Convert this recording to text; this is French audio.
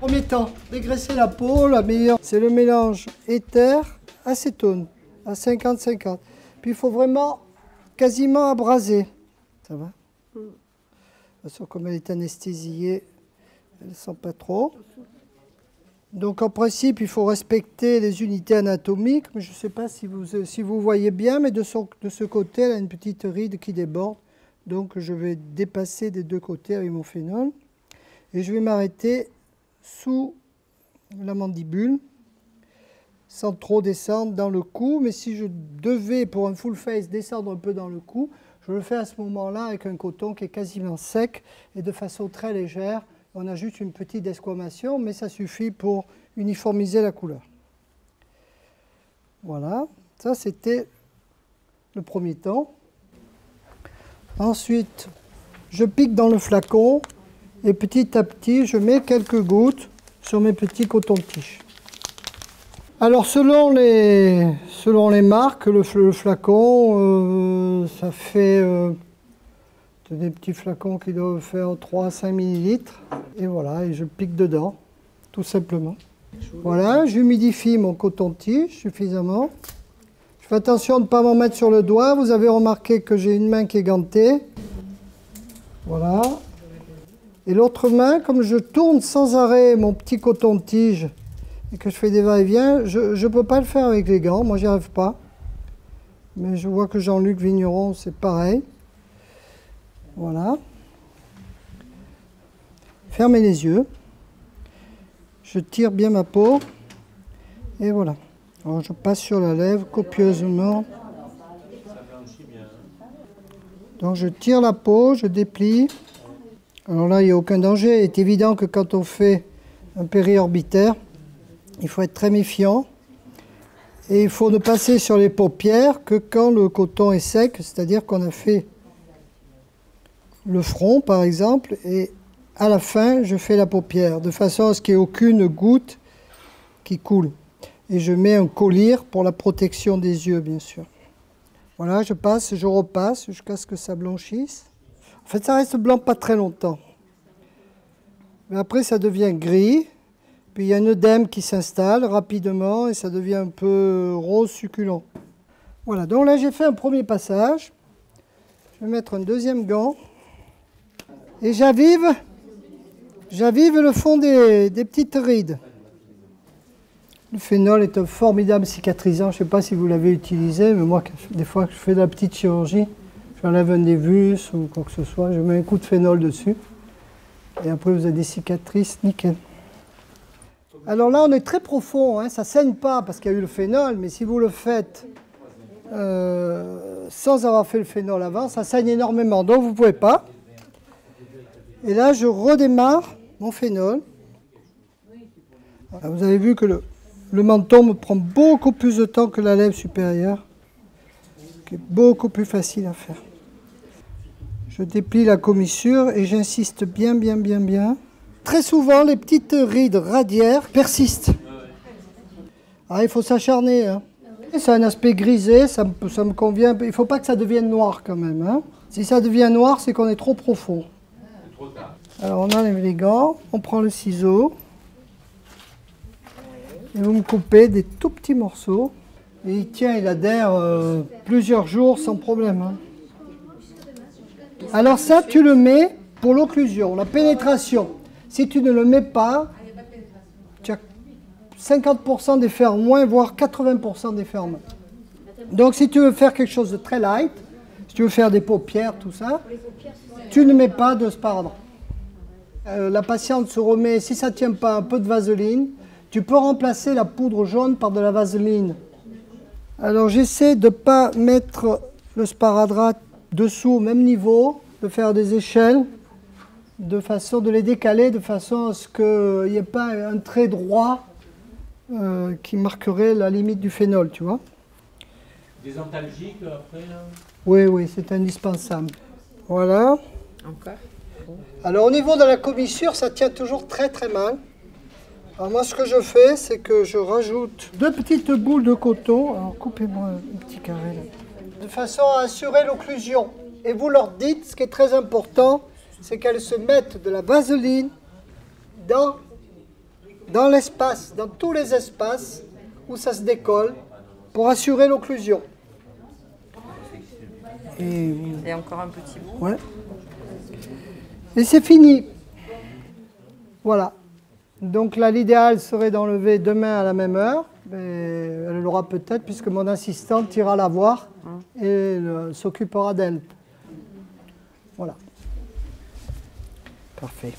Premier temps, dégraisser la peau, la meilleure, c'est le mélange éther-acétone à 50-50. Puis il faut vraiment quasiment abraser. Ça va? De toute façon, comme elle est anesthésiée, elle ne sent pas trop. Donc en principe, il faut respecter les unités anatomiques. Mais je ne sais pas si vous voyez bien, mais de ce côté, elle a une petite ride qui déborde. Donc je vais dépasser des deux côtés avec mon phénol. Et je vais m'arrêter sous la mandibule, sans trop descendre dans le cou. Mais si je devais, pour un full face, descendre un peu dans le cou, je le fais à ce moment-là avec un coton qui est quasiment sec et de façon très légère. On a juste une petite desquamation, mais ça suffit pour uniformiser la couleur. Voilà, ça c'était le premier temps. Ensuite, je pique dans le flacon et petit à petit, je mets quelques gouttes sur mes petits cotons-tiges. Alors selon les marques, le flacon, ça fait des petits flacons qui doivent faire 3 à 5 ml. Et voilà, et je pique dedans, tout simplement. Voilà, j'humidifie mon coton-tige suffisamment. Je fais attention de ne pas m'en mettre sur le doigt. Vous avez remarqué que j'ai une main qui est gantée. Voilà. Et l'autre main, comme je tourne sans arrêt mon petit coton-tige et que je fais des va-et-vient, je ne peux pas le faire avec les gants. Moi, j'y arrive pas. Mais je vois que Jean-Luc Vigneron, c'est pareil. Voilà. Fermez les yeux. Je tire bien ma peau. Et voilà. Alors je passe sur la lèvre copieusement. Donc je tire la peau, je déplie. Alors là, il n'y a aucun danger. Il est évident que quand on fait un périorbitaire, il faut être très méfiant. Et il faut ne passer sur les paupières que quand le coton est sec, c'est-à-dire qu'on a fait le front par exemple, et à la fin je fais la paupière, de façon à ce qu'il n'y ait aucune goutte qui coule. Et je mets un collier pour la protection des yeux, bien sûr. Voilà, je passe, je repasse jusqu'à ce que ça blanchisse. En fait, ça reste blanc pas très longtemps. Mais après, ça devient gris. Puis il y a un œdème qui s'installe rapidement et ça devient un peu rose succulent. Voilà, donc là, j'ai fait un premier passage. Je vais mettre un deuxième gant. Et j'avive le fond des petites rides. Le phénol est un formidable cicatrisant. Je ne sais pas si vous l'avez utilisé, mais moi, des fois que je fais de la petite chirurgie, j'enlève un névus ou quoi que ce soit, je mets un coup de phénol dessus. Et après, vous avez des cicatrices nickel. Alors là, on est très profond, hein. Ça ne saigne pas parce qu'il y a eu le phénol, mais si vous le faites sans avoir fait le phénol avant, ça saigne énormément. Donc, vous ne pouvez pas. Et là, je redémarre mon phénol. Alors, vous avez vu que le menton me prend beaucoup plus de temps que la lèvre supérieure, qui est beaucoup plus facile à faire. Je déplie la commissure et j'insiste bien. Très souvent, les petites rides radiaires persistent. Ah, il faut s'acharner. Hein. C'est un aspect grisé, ça me convient. Il ne faut pas que ça devienne noir quand même. Hein. Si ça devient noir, c'est qu'on est trop profond. Alors on enlève les gants, on prend le ciseau. Et vous me coupez des tout petits morceaux. Et il adhère plusieurs jours sans problème. Hein. Alors ça, tu le mets pour l'occlusion, la pénétration. Si tu ne le mets pas, tu as 50% d'effet en moins, voire 80% d'effet en moins. Donc si tu veux faire quelque chose de très light, si tu veux faire des paupières, tout ça, tu ne mets pas de sparadrap. La patiente se remet, si ça ne tient pas, un peu de vaseline. Tu peux remplacer la poudre jaune par de la vaseline. Alors j'essaie de ne pas mettre le sparadrap dessous au même niveau, de faire des échelles, de façon de les décaler, de façon à ce qu'il n'y ait pas un trait droit qui marquerait la limite du phénol, tu vois. Des antalgiques après là? Oui, c'est indispensable. Voilà. Encore. Alors au niveau de la commissure, ça tient toujours très mal. Alors moi ce que je fais, c'est que je rajoute 2 petites boules de coton. Alors coupez-moi un petit carré là. De façon à assurer l'occlusion. Et vous leur dites, ce qui est très important, c'est qu'elles se mettent de la vaseline dans dans l'espace, dans tous les espaces où ça se décolle, pour assurer l'occlusion. Et encore un petit bout. Ouais. Et c'est fini. Voilà. Donc là, l'idéal serait d'enlever demain à la même heure. Mais elle l'aura peut-être puisque mon assistante ira la voir et s'occupera d'elle. Voilà. Parfait.